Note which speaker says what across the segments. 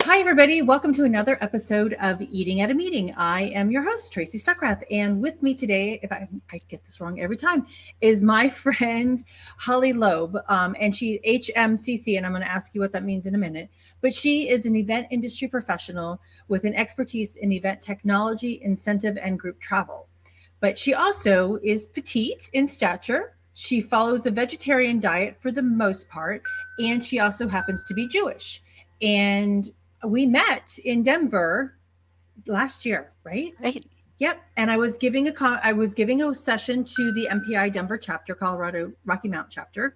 Speaker 1: Hi, everybody. Welcome to another episode of Eating at a Meeting. I am your host, Tracy Stuckrath. And with me today, if I get this wrong every time, is my friend, Hallie Loeb. And she HMCC, and I'm going to ask you what that means in a minute. But she is an event industry professional with an expertise in event technology, incentive, and group travel. But she also is petite in stature. She follows a vegetarian diet for the most part, and she also happens to be Jewish. And we met in Denver last year, right?
Speaker 2: Right.
Speaker 1: Yep. And I was giving a session to the MPI Denver chapter, Colorado Rocky Mount chapter.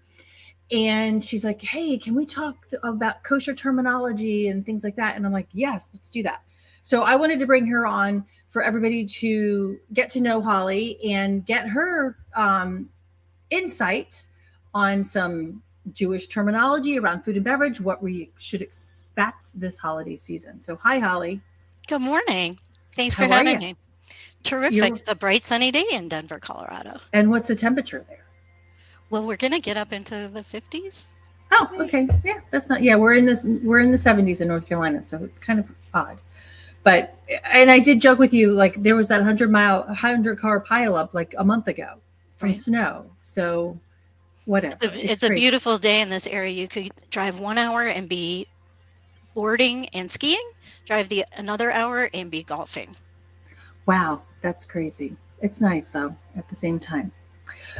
Speaker 1: And she's like, "Hey, can we talk about kosher terminology and things like that?" And I'm like, "Yes, let's do that." So I wanted to bring her on for everybody to get to know Holly and get her insight on some Jewish terminology around food and beverage, what we should expect this holiday season. So, hi, Holly.
Speaker 2: Good morning. Thanks for
Speaker 1: How are
Speaker 2: having
Speaker 1: you?
Speaker 2: me. Terrific.
Speaker 1: You're
Speaker 2: It's a bright sunny day in Denver, Colorado.
Speaker 1: and what's the temperature there?
Speaker 2: Well, we're going to get up into the 50s
Speaker 1: Oh,
Speaker 2: today.
Speaker 1: okay. Yeah, that's not. Yeah, we're in the 70s in North Carolina, so it's kind of odd. But and I did joke with you like there was that 100 car pileup like a month ago from
Speaker 2: Right.
Speaker 1: snow. So whatever, it's
Speaker 2: It's a
Speaker 1: crazy.
Speaker 2: beautiful day in this area. You could drive 1 hour and be boarding and skiing, drive the another hour and be golfing.
Speaker 1: Wow, that's crazy. It's nice though at the same time.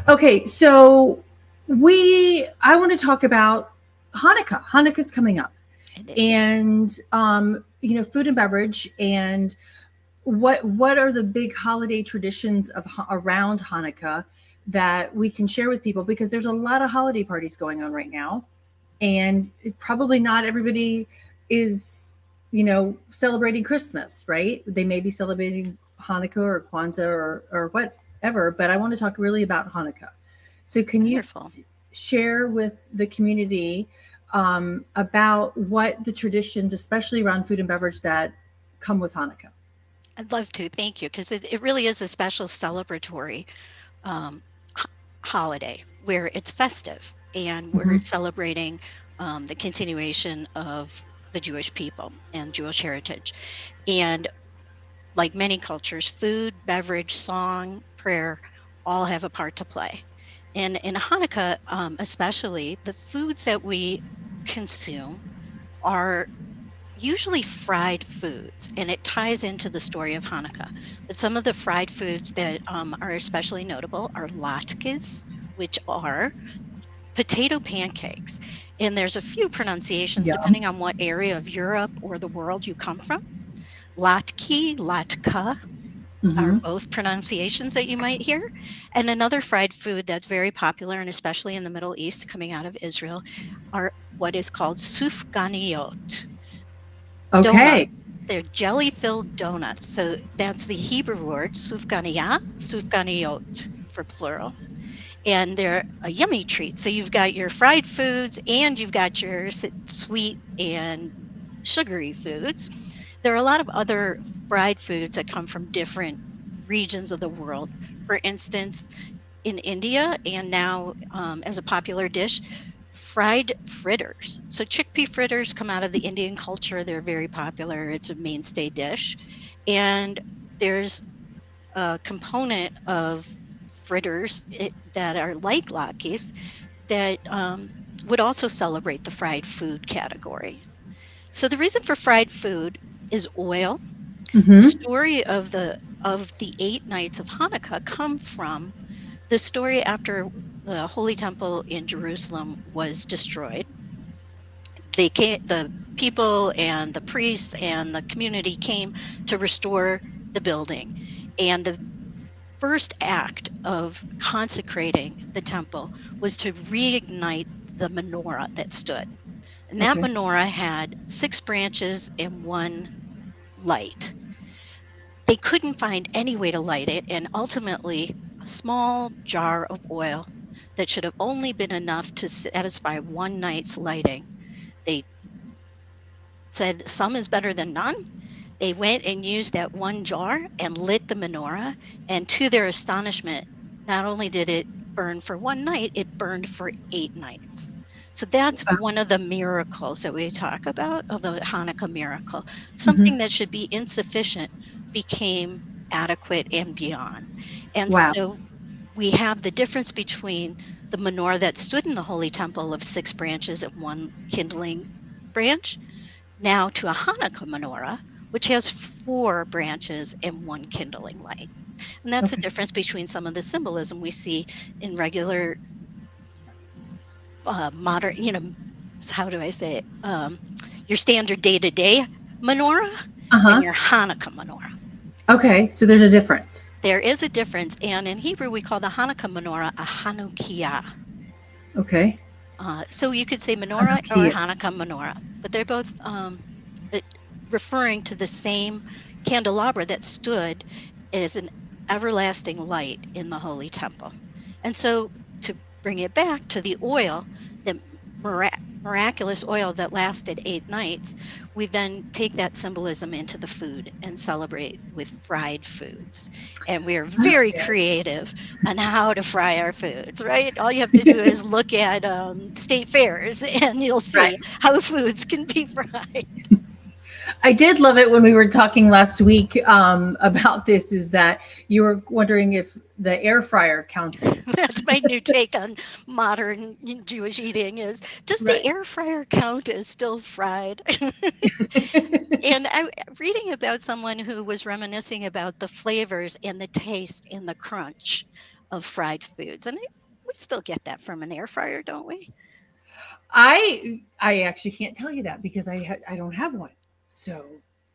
Speaker 1: Okay, so I want to talk about Hanukkah. Hanukkah's coming up,
Speaker 2: It is.
Speaker 1: and food and beverage, and what are the big holiday traditions around Hanukkah that we can share with people because there's a lot of holiday parties going on right now, and probably not everybody is celebrating Christmas, right? They may be celebrating Hanukkah or Kwanzaa or whatever, but I want to talk really about Hanukkah. So can you
Speaker 2: Wonderful.
Speaker 1: share with the community about what the traditions, especially around food and beverage, that come with Hanukkah?
Speaker 2: I'd love to. Thank you. Because it really is a special celebratory um, h- holiday where it's festive and we're
Speaker 1: Hmm.
Speaker 2: celebrating the continuation of the Jewish people and Jewish heritage. And like many cultures, food, beverage, song, prayer all have a part to play. And in Hanukkah, especially, the foods that we consume are usually fried foods, and it ties into the story of Hanukkah. But some of the fried foods that are especially notable are latkes, which are potato pancakes. And there's a few pronunciations
Speaker 1: Yum.
Speaker 2: depending on what area of Europe or the world you come from. Latke, latka are
Speaker 1: Hmm.
Speaker 2: both pronunciations that you might hear. And another fried food that's very popular, and especially in the Middle East, coming out of Israel, are what is called sufganiyot
Speaker 1: Okay.
Speaker 2: donuts. They're jelly-filled donuts. So that's the Hebrew word sufganiyah, sufganiyot for plural. And they're a yummy treat. So you've got your fried foods and you've got your sweet and sugary foods. There are a lot of other fried foods that come from different regions of the world. For instance, in India, and now as a popular dish, fried fritters. So chickpea fritters come out of the Indian culture. They're very popular. It's a mainstay dish. And there's a component of fritters that are like latkes that would also celebrate the fried food category. So the reason for fried food is oil. The
Speaker 1: Hmm.
Speaker 2: story of the 8 nights of Hanukkah come from the story after the Holy Temple in Jerusalem was destroyed. The people and the priests and the community came to restore the building. And the first act of consecrating the temple was to reignite the menorah that stood. And that
Speaker 1: Okay.
Speaker 2: menorah had 6 branches and one light. They couldn't find any way to light it, and ultimately, a small jar of oil that should have only been enough to satisfy one night's lighting. They said some is better than none. They went and used that one jar and lit the menorah, and to their astonishment, not only did it burn for one night, it burned for 8 nights. So that's one of the miracles that we talk about of the Hanukkah miracle.
Speaker 1: Mhm.
Speaker 2: Something that should be insufficient became adequate and beyond. And
Speaker 1: Wow.
Speaker 2: so we have the difference between the menorah that stood in the Holy Temple of 6 branches and 1 kindling branch, now to a Hanukkah menorah, which has 4 branches and 1 kindling light. And that's the
Speaker 1: Okay.
Speaker 2: difference between some of the symbolism we see in regular modern, how do I say it? Your standard day to day menorah and
Speaker 1: Uh-huh.
Speaker 2: your Hanukkah menorah.
Speaker 1: Okay, so there's a difference.
Speaker 2: There is a difference. And in Hebrew, we call the Hanukkah menorah a Hanukkah.
Speaker 1: Okay.
Speaker 2: So you could say menorah or
Speaker 1: Hanukkah.
Speaker 2: Hanukkah menorah, but they're both it- referring to the same candelabra that stood as an everlasting light in the Holy Temple. And so to bring it back to the oil, the miraculous oil that lasted 8 nights, we then take that symbolism into the food and celebrate with fried foods. And we are very
Speaker 1: Okay.
Speaker 2: creative on how to fry our foods, right? All you have to do is look at state fairs and you'll
Speaker 1: Right.
Speaker 2: see how foods can be fried.
Speaker 1: I did love it when we were talking last week about this, is that you were wondering if the air fryer counted.
Speaker 2: That's my new take on modern Jewish eating is, does the
Speaker 1: Right.
Speaker 2: air fryer count as still fried? And I reading about someone who was reminiscing about the flavors and the taste and the crunch of fried foods. And we still get that from an air fryer, don't we?
Speaker 1: I actually can't tell you that because I don't have one. So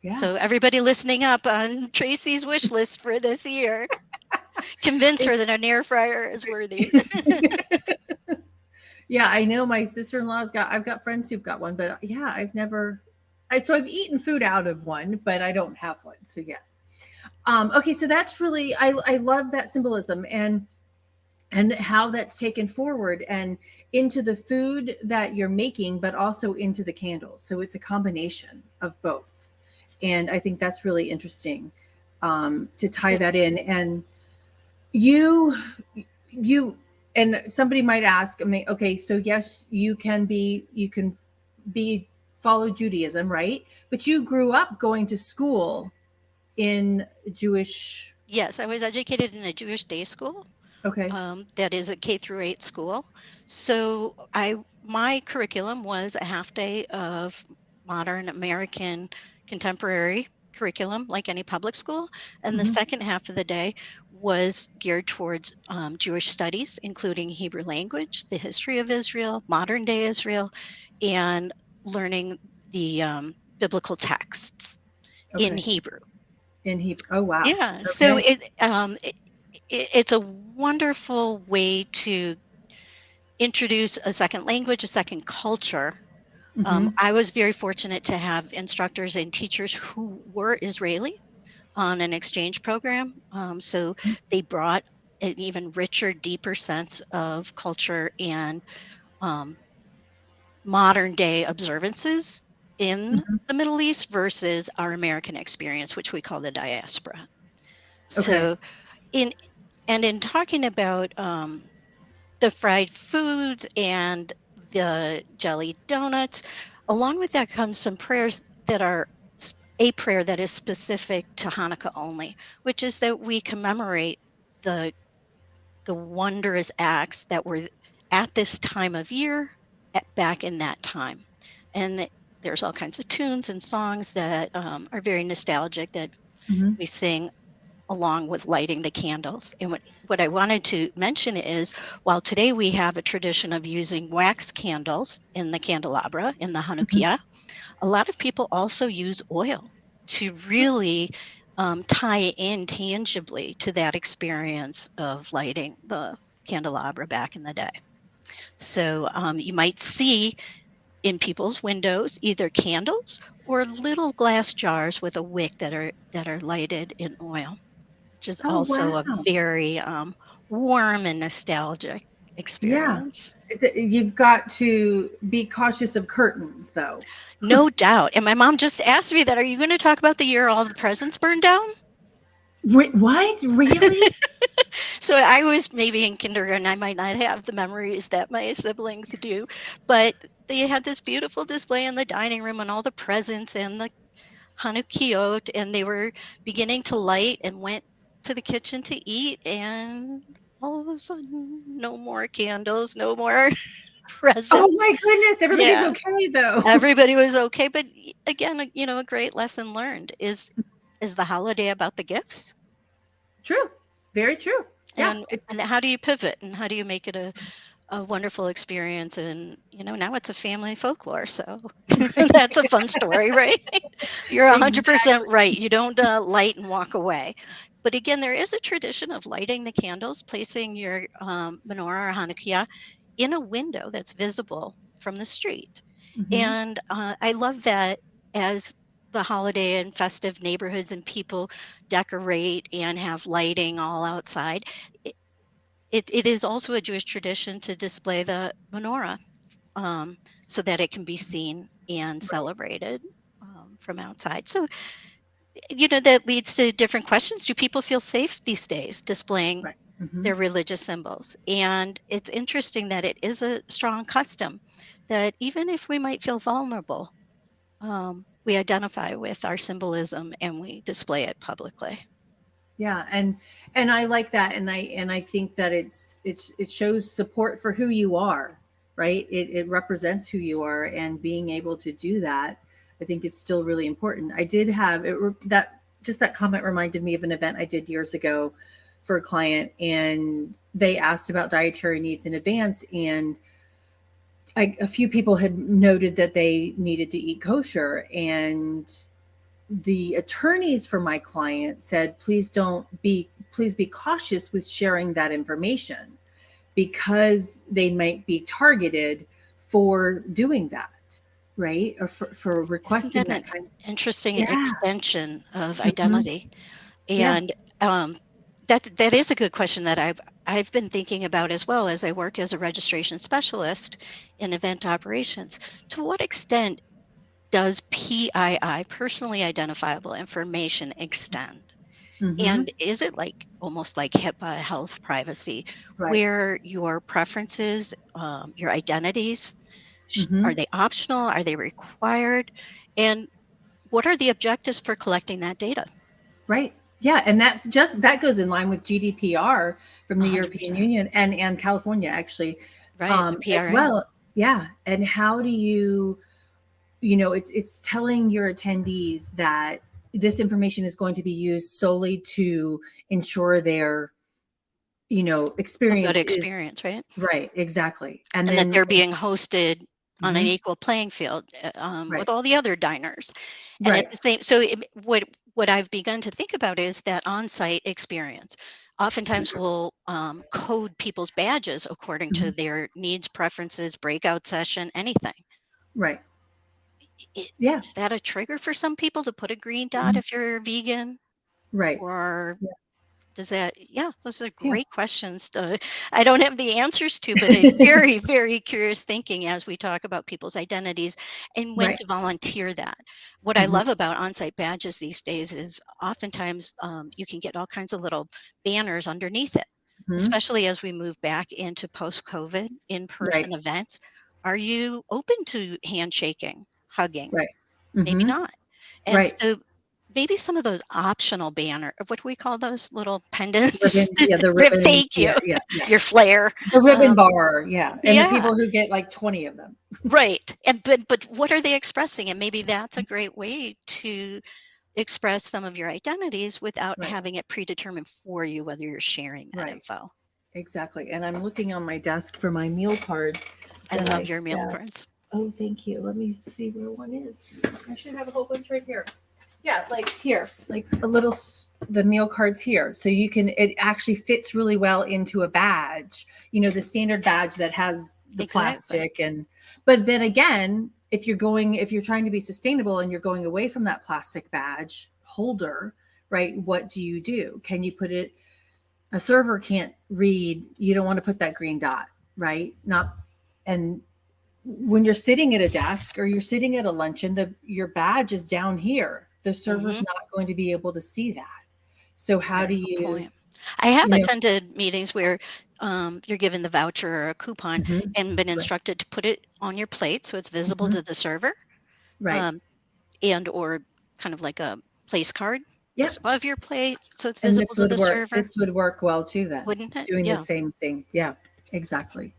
Speaker 1: yeah.
Speaker 2: So everybody listening up on Tracy's wish list for this year, convince her that an air fryer is worthy.
Speaker 1: Yeah, I know my sister-in-law's got, I've got friends who've got one, but yeah, I've eaten food out of one, but I don't have one. So yes. Okay, so that's really, I love that symbolism and how that's taken forward and into the food that you're making, but also into the candles. So it's a combination of both. And I think that's really interesting to tie that in. And you and somebody might ask, I mean, okay, so yes, you can be follow Judaism, right? But you grew up going to school in Jewish.
Speaker 2: Yes, I was educated in a Jewish day school.
Speaker 1: Okay.
Speaker 2: That is a K through 8 school. So my curriculum was a half day of modern American contemporary curriculum, like any public school, and the
Speaker 1: Mhm.
Speaker 2: second half of the day was geared towards Jewish studies, including Hebrew language, the history of Israel, modern day Israel, and learning the biblical texts in
Speaker 1: Okay.
Speaker 2: Hebrew.
Speaker 1: In Hebrew. Oh wow.
Speaker 2: Yeah, so
Speaker 1: Okay.
Speaker 2: it's a wonderful way to introduce a second language, a second culture.
Speaker 1: Mm-hmm.
Speaker 2: I was very fortunate to have instructors and teachers who were Israeli on an exchange program. So they brought an even richer, deeper sense of culture and um, modern day observances in
Speaker 1: Mm-hmm.
Speaker 2: the Middle East versus our American experience, which we call the diaspora.
Speaker 1: Okay.
Speaker 2: So in in talking about the fried foods and the jelly donuts, along with that comes some prayers that are a prayer that is specific to Hanukkah only, which is that we commemorate the wondrous acts that were at this time of year back in that time. And there's all kinds of tunes and songs that are very nostalgic that
Speaker 1: Mm-hmm.
Speaker 2: we sing along with lighting the candles. And what I wanted to mention is while today we have a tradition of using wax candles in the candelabra, in the
Speaker 1: Mm-hmm.
Speaker 2: Hanukkah, a lot of people also use oil to really tie in tangibly to that experience of lighting the candelabra back in the day. So you might see in people's windows either candles or little glass jars with a wick that are lighted in oil, which is
Speaker 1: Oh
Speaker 2: also a
Speaker 1: wow.
Speaker 2: very warm and nostalgic
Speaker 1: Yeah.
Speaker 2: experience.
Speaker 1: You've got to be cautious of curtains, though.
Speaker 2: No doubt. And my mom just asked me that, are you going to talk about the year all the presents burned down?
Speaker 1: Wait, what? Really?
Speaker 2: So I was maybe in kindergarten. I might not have the memories that my siblings do, but they had this beautiful display in the dining room and all the presents and the Hanukkah, and they were beginning to light and went to the kitchen to eat. And all of a sudden, no more candles, no more
Speaker 1: Oh
Speaker 2: presents.
Speaker 1: my goodness, everybody's
Speaker 2: Yeah,
Speaker 1: okay though.
Speaker 2: everybody was okay. But again, a great lesson learned is the holiday about the gifts?
Speaker 1: True. Very true. Yeah.
Speaker 2: And how do you pivot and how do you make it a wonderful experience? And now it's a family folklore, so that's a fun story, right? You're 100%
Speaker 1: Exactly.
Speaker 2: right. You don't light and walk away. But again, there is a tradition of lighting the candles, placing your menorah or Hanukkah in a window that's visible from the street.
Speaker 1: Hmm.
Speaker 2: And I love that as the holiday and festive neighborhoods and people decorate and have lighting all outside. It is also a Jewish tradition to display the menorah, um, so that it can be seen and
Speaker 1: Right.
Speaker 2: celebrated from outside. So, that leads to different questions. Do people feel safe these days displaying
Speaker 1: Right. Hmm.
Speaker 2: their religious symbols? And it's interesting that it is a strong custom that even if we might feel vulnerable, we identify with our symbolism and we display it publicly.
Speaker 1: Yeah, and I like that, and I think that it shows support for who you are, right? It represents who you are, and being able to do that, I think is still really important. I did have that just that comment reminded me of an event I did years ago for a client, and they asked about dietary needs in advance, and a few people had noted that they needed to eat kosher, and the attorneys for my client said, please be cautious with sharing that information because they might be targeted for doing that, right? Or for
Speaker 2: Isn't
Speaker 1: requesting
Speaker 2: that
Speaker 1: that
Speaker 2: an
Speaker 1: kind of.
Speaker 2: interesting
Speaker 1: Yeah.
Speaker 2: extension of
Speaker 1: Hmm.
Speaker 2: identity?
Speaker 1: Yeah.
Speaker 2: And that is a good question that I've been thinking about as well as I work as a registration specialist in event operations. To what extent does PII, personally identifiable information, extend?
Speaker 1: Hmm.
Speaker 2: And is it like almost like HIPAA, health privacy,
Speaker 1: Right.
Speaker 2: where your preferences, your identities,
Speaker 1: Hmm.
Speaker 2: are they optional? Are they required? And what are the objectives for collecting that data?
Speaker 1: Right. Yeah, and that goes in line with GDPR from the European
Speaker 2: 100%.
Speaker 1: Union and California actually,
Speaker 2: Right, the
Speaker 1: as
Speaker 2: PRA.
Speaker 1: well. Yeah, and how do it's telling your attendees that this information is going to be used solely to ensure their
Speaker 2: A good
Speaker 1: experience is
Speaker 2: experience, right?
Speaker 1: right. Exactly. And
Speaker 2: And that
Speaker 1: then
Speaker 2: they're being hosted on an
Speaker 1: mhm,
Speaker 2: equal playing field, with
Speaker 1: right.
Speaker 2: all the other diners. And at
Speaker 1: Right.
Speaker 2: the same, so what I've begun to think about is that on-site experience. Oftentimes we'll code people's badges according to
Speaker 1: Mhm,
Speaker 2: their needs, preferences, breakout session, anything.
Speaker 1: right.
Speaker 2: I-
Speaker 1: Yeah.
Speaker 2: Is that a trigger for some people to put a green dot
Speaker 1: Mhm,
Speaker 2: if you're vegan?
Speaker 1: right.
Speaker 2: Or
Speaker 1: Yeah.
Speaker 2: does that, yeah, those are
Speaker 1: Yeah.
Speaker 2: great questions to, I don't have the answers to, but a very, very curious thinking as we talk about people's identities and when
Speaker 1: Right.
Speaker 2: to volunteer that. What I
Speaker 1: Mhm,
Speaker 2: love about on-site badges these days is oftentimes you can get all kinds of little banners underneath it,
Speaker 1: mhm,
Speaker 2: especially as we move back into post-COVID
Speaker 1: right.
Speaker 2: in-person events. Are you open to handshaking, hugging?
Speaker 1: Right.
Speaker 2: Maybe
Speaker 1: Mhm,
Speaker 2: not. And
Speaker 1: right.
Speaker 2: so maybe some of those optional what do we call those little pendants?
Speaker 1: Ribbon, yeah, the ribbons,
Speaker 2: Thank
Speaker 1: yeah,
Speaker 2: you.
Speaker 1: yeah, yeah.
Speaker 2: Your flair.
Speaker 1: The ribbon
Speaker 2: Um,
Speaker 1: bar, yeah, and the
Speaker 2: yeah,
Speaker 1: people who get like 20 of them.
Speaker 2: right. And but what are they expressing? And maybe that's a great way to express some of your identities without
Speaker 1: Right.
Speaker 2: having it predetermined for you whether you're sharing that
Speaker 1: Right.
Speaker 2: info.
Speaker 1: Exactly, and I'm looking on my desk for my meal cards
Speaker 2: I
Speaker 1: that I
Speaker 2: love your meal
Speaker 1: set.
Speaker 2: cards.
Speaker 1: Oh, thank you. Let me see where one is. I should have a whole bunch right here. Yeah, like here, like the meal cards here. So it actually fits really well into a badge, the standard badge that has the
Speaker 2: Exactly.
Speaker 1: plastic. But then again, if you're trying to be sustainable and you're going away from that plastic badge holder, right? What do you do? Can you put it, a server can't read, you don't want to put that green dot, right? Not, and when you're sitting at a desk or you're sitting at a luncheon, your badge is down here. The server's
Speaker 2: Hmm.
Speaker 1: not going to be able to see that. So how do
Speaker 2: Very good
Speaker 1: you,
Speaker 2: point. I have
Speaker 1: you know,
Speaker 2: attended meetings where you're given the voucher or a coupon
Speaker 1: mhm,
Speaker 2: and been
Speaker 1: right,
Speaker 2: instructed to put it on your plate so it's visible
Speaker 1: mhm,
Speaker 2: to the server,
Speaker 1: right.
Speaker 2: um, and or kind of like a place card just
Speaker 1: Yep.
Speaker 2: above your plate so it's
Speaker 1: And
Speaker 2: visible to the server.
Speaker 1: this would work well too then,
Speaker 2: Wouldn't it?
Speaker 1: doing the
Speaker 2: Yeah.
Speaker 1: same thing. Yeah, exactly.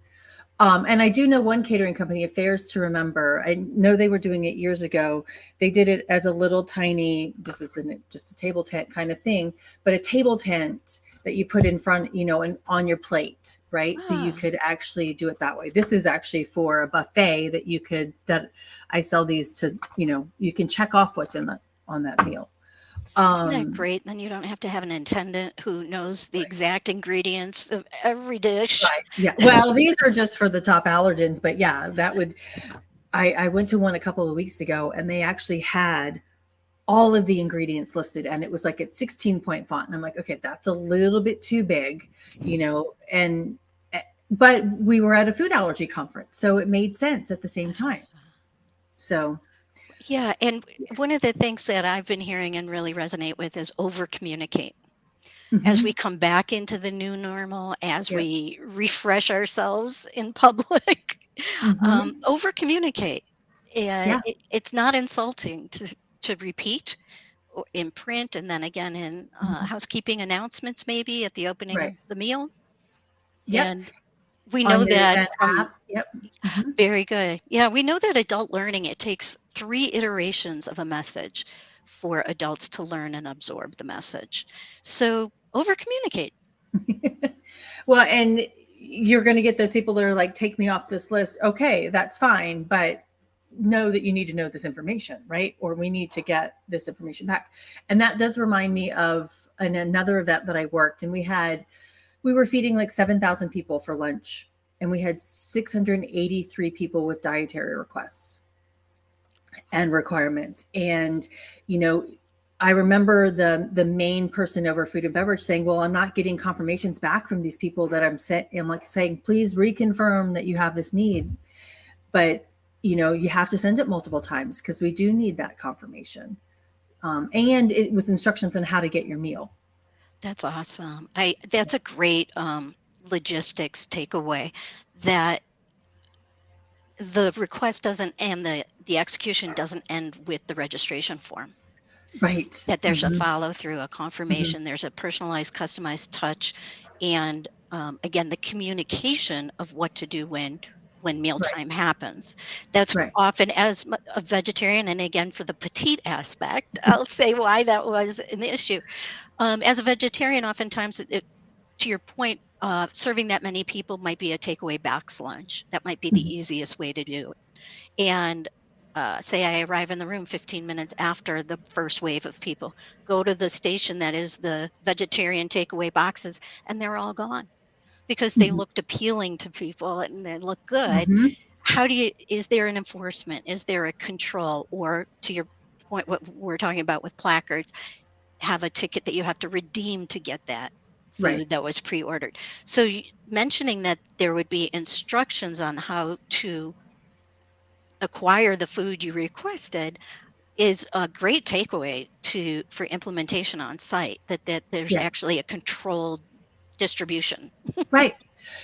Speaker 1: And I do know one catering company, Affairs to Remember. I know they were doing it years ago. They did it as a little tiny, this isn't just a table tent kind of thing, but a table tent that you put in front, and on your plate, right? So you
Speaker 2: Ah,
Speaker 1: could actually do it that way. This is actually for a buffet that I sell these to, you can check off what's in the on that meal.
Speaker 2: isn't that
Speaker 1: Um,
Speaker 2: great? Then you don't have to have an attendant who knows the exact ingredients of every dish.
Speaker 1: right. Yeah. Well, these are just for the top allergens, but yeah, that would I went to one a couple of weeks ago and they actually had all of the ingredients listed and it was like at 16-point font. And I'm like, okay, that's a little bit too big, and but we were at a food allergy conference, so it made sense at the same time. So
Speaker 2: Yeah, and
Speaker 1: yeah.
Speaker 2: one of the things that I've been hearing and really resonate with is over communicate. As we
Speaker 1: Hmm.
Speaker 2: come back into the new normal, as
Speaker 1: Yep.
Speaker 2: we refresh ourselves in public,
Speaker 1: Hmm.
Speaker 2: over communicate.
Speaker 1: Yeah.
Speaker 2: It's not insulting to repeat in print and then again in
Speaker 1: Mhm.
Speaker 2: housekeeping announcements, maybe at the opening of
Speaker 1: Right.
Speaker 2: the meal.
Speaker 1: Yep.
Speaker 2: And we
Speaker 1: On
Speaker 2: know
Speaker 1: your
Speaker 2: that
Speaker 1: event
Speaker 2: from
Speaker 1: app. Yep. Hmm.
Speaker 2: very good. Yeah, we know that adult learning, it takes 3 iterations of a message for adults to learn and absorb the message. So, over communicate.
Speaker 1: Well, and you're going to get those people that are like, take me off this list. Okay, that's fine. But know that you need to know this information, right? Or we need to get this information back. And that does remind me of another event that I worked, and we were feeding like 7,000 people for lunch, and we had 683 people with dietary requests and requirements. And, you know, I remember the main person over food and beverage saying, "Well, I'm not getting confirmations back from these people that I'm like saying, please reconfirm that you have this need." But you have to send it multiple times because we do need that confirmation. And it was instructions on how to get your meal.
Speaker 2: That's awesome. That's a great logistics takeaway, that the request doesn't and the execution doesn't end with the registration form.
Speaker 1: Right.
Speaker 2: That there's a
Speaker 1: Hmm.
Speaker 2: follow through, a
Speaker 1: Hmm.
Speaker 2: confirmation, there's a personalized, customized touch, and again, the communication of what to do when
Speaker 1: Right.
Speaker 2: mealtime happens. That's
Speaker 1: Right.
Speaker 2: often, as a vegetarian, and again for the petite aspect, I'll say why that was an issue. As a vegetarian, oftentimes to your point, serving that many people might be a takeaway box lunch. That might be the
Speaker 1: Mhm.
Speaker 2: easiest way to do it. And say I arrive in the room 15 minutes after the first wave of people, go to the station that is the vegetarian takeaway boxes, and they're all gone because they
Speaker 1: Mhm.
Speaker 2: looked appealing to people and they look good.
Speaker 1: Mhm.
Speaker 2: How do you, is there an enforcement? Is there a control? Or to your point, what we're talking about with placards, have a ticket that you have to redeem to get that
Speaker 1: Right.
Speaker 2: food that was pre-ordered. So mentioning that there would be instructions on how to acquire the food you requested is a great takeaway to for implementation on site, that there's
Speaker 1: Yeah.
Speaker 2: actually a controlled distribution.
Speaker 1: Right.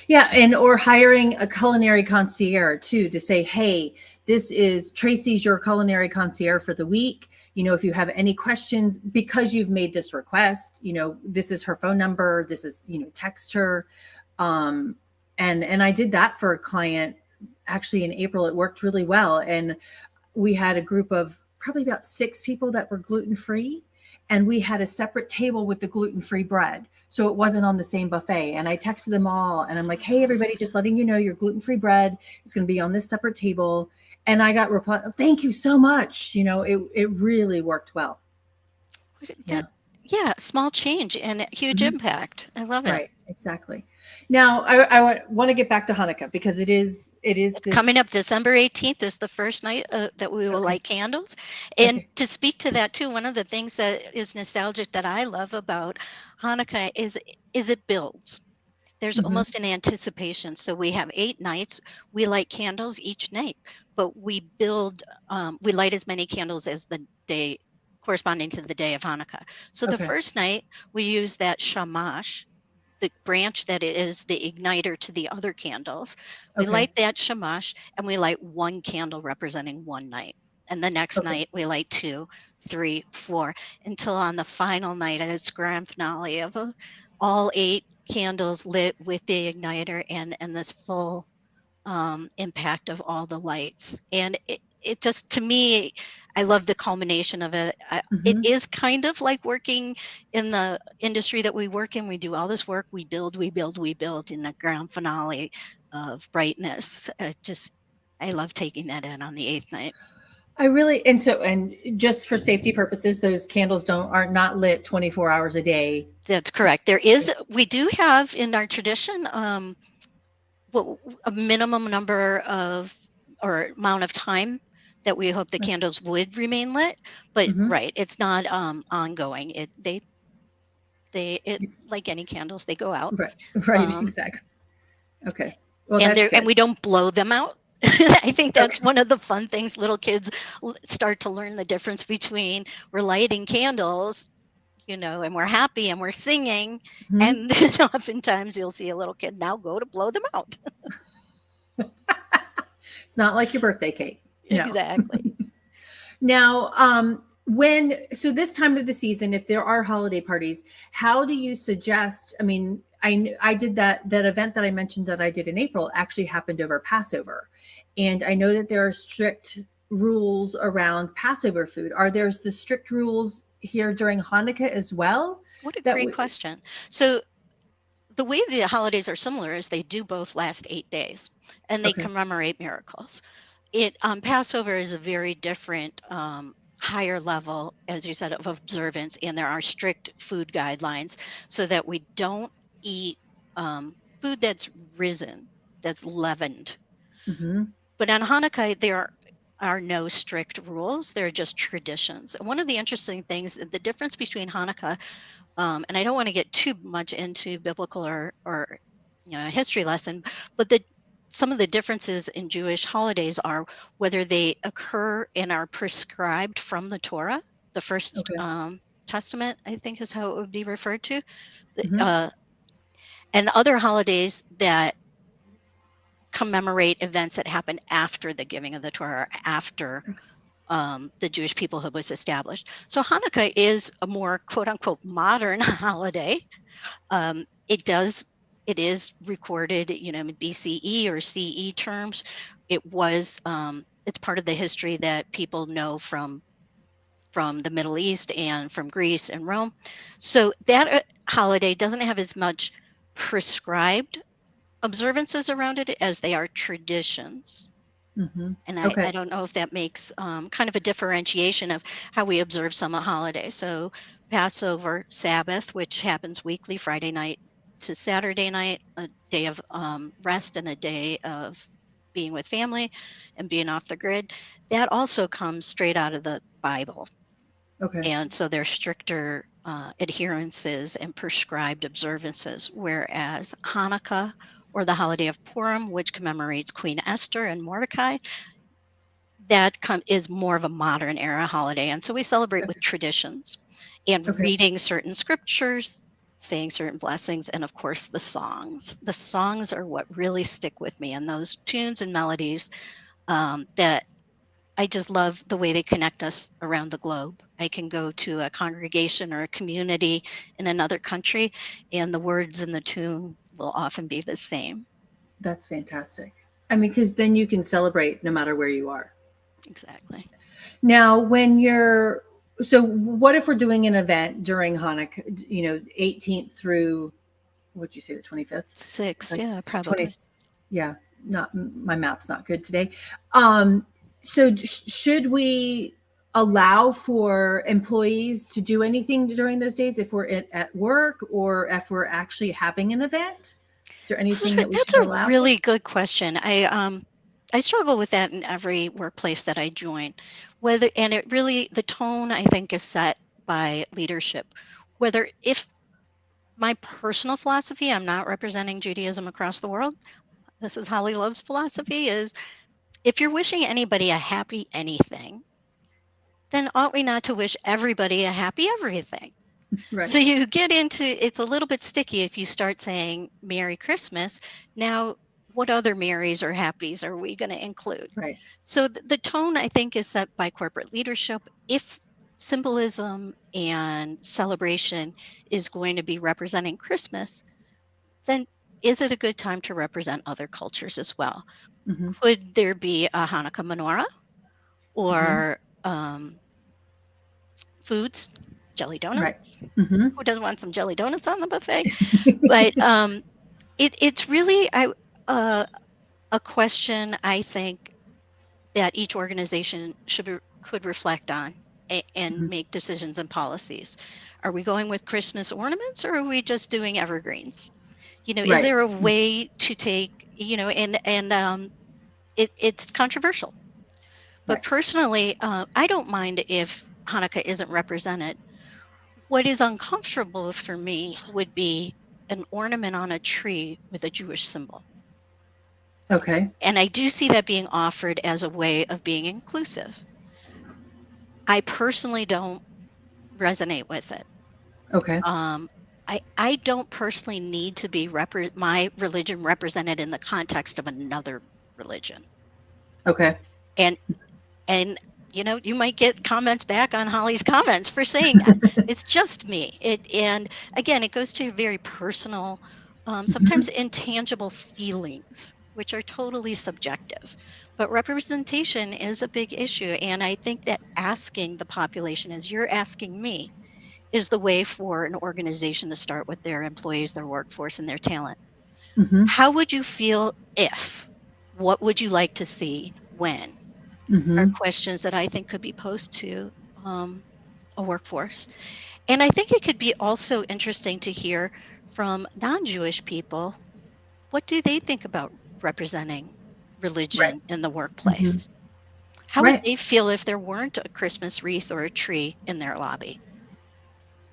Speaker 1: Yeah, and or hiring a culinary concierge too to say, "Hey, this is Tracy's your culinary concierge for the week. If you have any questions because you've made this request, this is her phone number. This is, text her." Um, and I did that for a client actually in April. It worked really well, and we had a group of probably about 6 people that were gluten free, and we had a separate table with the gluten free bread. So it wasn't on the same buffet. And I texted them all and I'm like, "Hey, everybody, just letting you know your gluten free bread is going to be on this separate table." And I got reply, "Thank you so much." It really worked well. Yeah.
Speaker 2: That, yeah, small change and a huge
Speaker 1: Mhm.
Speaker 2: impact. I love it.
Speaker 1: Right. Exactly. Now I want to get back to Hanukkah because it is
Speaker 2: It's coming
Speaker 1: this.
Speaker 2: up. December 18th is the first night that we will
Speaker 1: Okay.
Speaker 2: light candles. And
Speaker 1: Okay.
Speaker 2: to speak to that too, one of the things that is nostalgic that I love about Hanukkah is it builds. There's
Speaker 1: Hmm.
Speaker 2: almost an anticipation. So we have 8 nights. We light candles each night, but we light as many candles as the day corresponding to the day of Hanukkah. So the
Speaker 1: Okay.
Speaker 2: first night we use that shamash, the branch that is the igniter to the other candles. We
Speaker 1: Okay.
Speaker 2: light that shamash and we light one candle representing one night. And the next
Speaker 1: Okay.
Speaker 2: night we light 2, 3, 4, until on the final night, its grand finale of all 8 candles lit with the igniter and this full impact of all the lights. And it just, to me, I love the culmination of it. It
Speaker 1: Mhm.
Speaker 2: is kind of like working in the industry that we work in. We do all this work, we build, we build, we build in the grand finale of brightness. I love taking that in on the 8th night.
Speaker 1: And just for safety purposes, those candles are not lit 24 hours a day.
Speaker 2: That's correct. We do have in our tradition a minimum number of or amount of time that we hope the candles would remain lit, but
Speaker 1: Mhm.
Speaker 2: right, it's not ongoing. It like any candles, they go out.
Speaker 1: Right. Right.
Speaker 2: Um,
Speaker 1: Exactly. Okay. Well,
Speaker 2: and
Speaker 1: that's
Speaker 2: and
Speaker 1: good.
Speaker 2: we don't blow them out. I think that's
Speaker 1: Okay.
Speaker 2: one of the fun things. Little kids start to learn the difference between we're lighting candles, and we're happy and we're singing,
Speaker 1: Mhm.
Speaker 2: and oftentimes you'll see a little kid now go to blow them out.
Speaker 1: It's not like your birthday cake. No.
Speaker 2: Exactly.
Speaker 1: Now, so this time of the season, if there are holiday parties, how do you suggest? I mean, I did that event that I mentioned that I did in April actually happened over Passover, and I know that there are strict rules around Passover food. Are there the strict rules here during Hanukkah as well?
Speaker 2: What a
Speaker 1: That
Speaker 2: great question. So the way the holidays are similar is they do both last 8 days, and they
Speaker 1: Okay.
Speaker 2: commemorate miracles. Passover is a very different, higher level, as you said, of observance, and there are strict food guidelines so that we don't eat food that's risen, that's leavened.
Speaker 1: Mm-hmm.
Speaker 2: But on Hanukkah, there are no strict rules. There are just traditions. And one of the interesting things, the difference between Hanukkah, and I don't want to get too much into biblical or history lesson, but some of the differences in Jewish holidays are whether they occur and are prescribed from the Torah, the first
Speaker 1: Okay.
Speaker 2: Testament, I think is how it would be referred to, the-
Speaker 1: Mm-hmm.
Speaker 2: uh, and other holidays that commemorate events that happen after the giving of the Torah, or after the Jewish peoplehood was established. So Hanukkah is a more quote unquote modern holiday. Um, it does it is recorded, in BCE or CE terms. It's part of the history that people know from the Middle East and from Greece and Rome. So that holiday doesn't have as much prescribed observances around it as they are traditions.
Speaker 1: Mm-hmm.
Speaker 2: And I
Speaker 1: Okay.
Speaker 2: don't know if that makes kind of a differentiation of how we observe some holidays. So Passover, Sabbath, which happens weekly, Friday night to Saturday night, a day of rest and a day of being with family and being off the grid. That also comes straight out of the Bible.
Speaker 1: Okay.
Speaker 2: And so there's stricter adherences and prescribed observances, whereas Hanukkah or the holiday of Purim, which commemorates Queen Esther and Mordecai, is more of a modern era holiday. And so we celebrate with traditions and
Speaker 1: Okay.
Speaker 2: reading certain scriptures, saying certain blessings, and of course the songs. The songs are what really stick with me, and those tunes and melodies that I just love the way they connect us around the globe. I can go to a congregation or a community in another country, and the words and the tune will often be the same.
Speaker 1: That's fantastic. I mean, because then you can celebrate no matter where you are.
Speaker 2: Exactly.
Speaker 1: Now, so what if we're doing an event during Hanukkah, 18th through, what'd you say, the 25th?
Speaker 2: 6,
Speaker 1: Like
Speaker 2: yeah,
Speaker 1: 20,
Speaker 2: probably.
Speaker 1: yeah, not, my math's not good today. So should we allow for employees to do anything during those days if we're at work or if we're actually having an event? Is there anything that we
Speaker 2: That's
Speaker 1: should
Speaker 2: a
Speaker 1: allow?
Speaker 2: really good question. I struggle with that in every workplace that I join. The tone I think is set by leadership. Whether if my personal philosophy, I'm not representing Judaism across the world. This is Hallie Loeb's philosophy is if you're wishing anybody a happy anything, then ought we not to wish everybody a happy everything?
Speaker 1: Right.
Speaker 2: So you get into, it's a little bit sticky if you start saying Merry Christmas. Now, what other Marys or Happies are we going to include?
Speaker 1: Right.
Speaker 2: So the tone, I think, is set by corporate leadership. If symbolism and celebration is going to be representing Christmas, then is it a good time to represent other cultures as well?
Speaker 1: Hmm.
Speaker 2: Could there be a Hanukkah menorah
Speaker 1: Hmm.
Speaker 2: or foods, jelly
Speaker 1: Right.
Speaker 2: donuts?
Speaker 1: Hmm.
Speaker 2: Who doesn't want some jelly donuts on the buffet? But it's really a question I think that each organization could reflect on and
Speaker 1: Hmm.
Speaker 2: make decisions and policies. Are we going with Christmas ornaments or are we just doing evergreens? Is
Speaker 1: Right.
Speaker 2: there a way to take, it's controversial. But
Speaker 1: Right.
Speaker 2: personally, I don't mind if Hanukkah isn't represented. What is uncomfortable for me would be an ornament on a tree with a Jewish symbol.
Speaker 1: Okay.
Speaker 2: And I do see that being offered as a way of being inclusive. I personally don't resonate with it.
Speaker 1: Okay.
Speaker 2: Um, I don't personally need to be my religion represented in the context of another religion.
Speaker 1: Okay.
Speaker 2: And and you might get comments back on Holly's comments for saying that. It's just me. And again, it goes to very personal,
Speaker 1: Hmm.
Speaker 2: sometimes intangible feelings, which are totally subjective. But representation is a big issue. And I think that asking the population, as you're asking me, is the way for an organization to start with their employees, their workforce, and their talent.
Speaker 1: Hmm.
Speaker 2: How would you feel if? What would you like to see when? Are
Speaker 1: Hmm.
Speaker 2: questions that I think could be posed to a workforce. And I think it could be also interesting to hear from non Jewish people, what do they think about representing
Speaker 1: Right.
Speaker 2: religion in the
Speaker 1: Hmm.
Speaker 2: workplace? How would
Speaker 1: Right.
Speaker 2: they feel if there weren't a Christmas wreath or a tree in their lobby?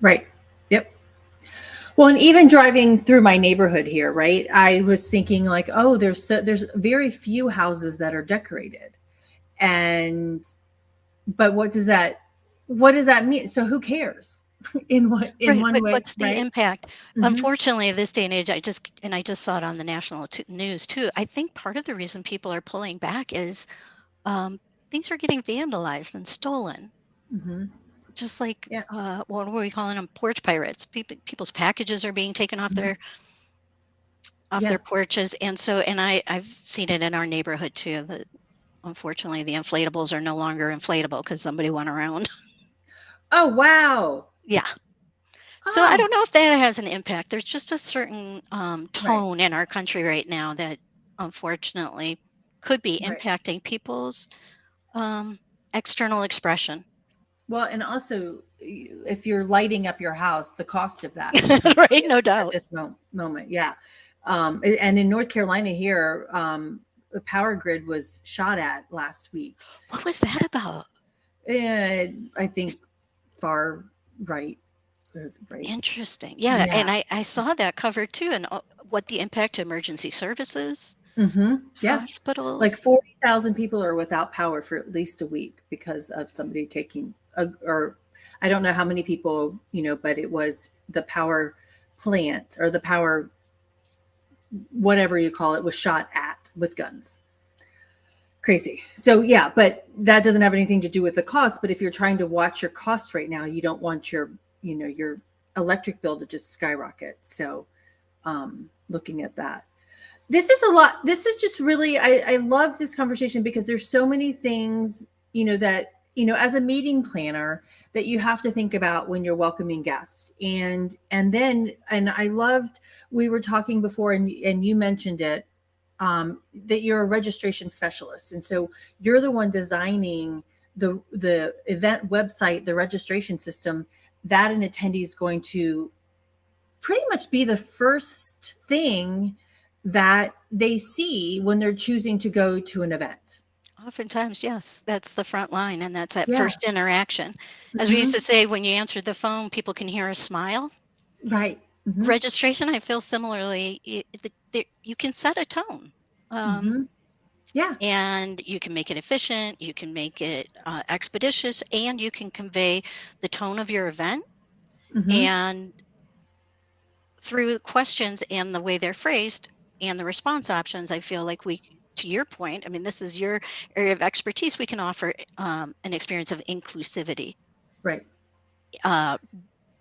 Speaker 1: Right. Yep. Well, and even driving through my neighborhood here, right? I was thinking like, oh, there's very few houses that are decorated. And but what does that mean? So who cares? In
Speaker 2: Right,
Speaker 1: one
Speaker 2: but
Speaker 1: way,
Speaker 2: what's the
Speaker 1: right?
Speaker 2: impact?
Speaker 1: Hmm.
Speaker 2: Unfortunately, this day and age, I just saw it on the national news too. I think part of the reason people are pulling back is um, things are getting vandalized and stolen.
Speaker 1: Hmm.
Speaker 2: Just like
Speaker 1: Yeah.
Speaker 2: what are we calling them? Porch pirates. People's packages are being taken off
Speaker 1: Hmm.
Speaker 2: their
Speaker 1: Yeah.
Speaker 2: porches, and I've seen it in our neighborhood too. That unfortunately the inflatables are no longer inflatable because somebody went around.
Speaker 1: Oh, wow.
Speaker 2: Yeah. So I
Speaker 1: Oh,
Speaker 2: don't know if that has an impact. There's just a certain
Speaker 1: right.
Speaker 2: tone in our country right now that unfortunately could be
Speaker 1: Right.
Speaker 2: impacting people's um, external expression.
Speaker 1: Well, and also, if you're lighting up your house, the cost of that is
Speaker 2: Right?
Speaker 1: ridiculous
Speaker 2: No
Speaker 1: at
Speaker 2: doubt.
Speaker 1: this moment. Yeah. And in North Carolina here, the power grid was shot at last week.
Speaker 2: What was that about?
Speaker 1: And I think far right, right.
Speaker 2: Interesting. Yeah,
Speaker 1: Yeah.
Speaker 2: and I saw that covered too, and what the impact to emergency services,
Speaker 1: Hmm. Yeah. Like
Speaker 2: hospitals.
Speaker 1: 40,000 people are without power for at least a week because of somebody taking or I don't know how many people, but it was the power plant or the power, whatever you call it, was shot at with guns. Crazy. So yeah, but that doesn't have anything to do with the cost. But if you're trying to watch your costs right now, you don't want your electric bill to just skyrocket. So looking at that. This is a lot. This is just really, I love this conversation because there's so many things, that, as a meeting planner that you have to think about when you're welcoming guests. And I loved, we were talking before and you mentioned it, that you're a registration specialist. And so you're the one designing the event website, the registration system that an attendee is going to pretty much be the first thing that they see when they're choosing to go to an event.
Speaker 2: Oftentimes, yes, that's the front line, and that's that
Speaker 1: Yeah.
Speaker 2: first interaction. As we used
Speaker 1: Hmm.
Speaker 2: to say, when you answered the phone, people can hear a smile.
Speaker 1: Right. Hmm.
Speaker 2: Registration, I feel similarly. You can set a tone. Um,
Speaker 1: Hmm. Yeah.
Speaker 2: And you can make it efficient, you can make it expeditious, and you can convey the tone of your event.
Speaker 1: Hmm.
Speaker 2: And through questions and the way they're phrased and the response options, I feel like we, to your point, I mean, this is your area of expertise, we can offer an experience of inclusivity
Speaker 1: Right.
Speaker 2: uh,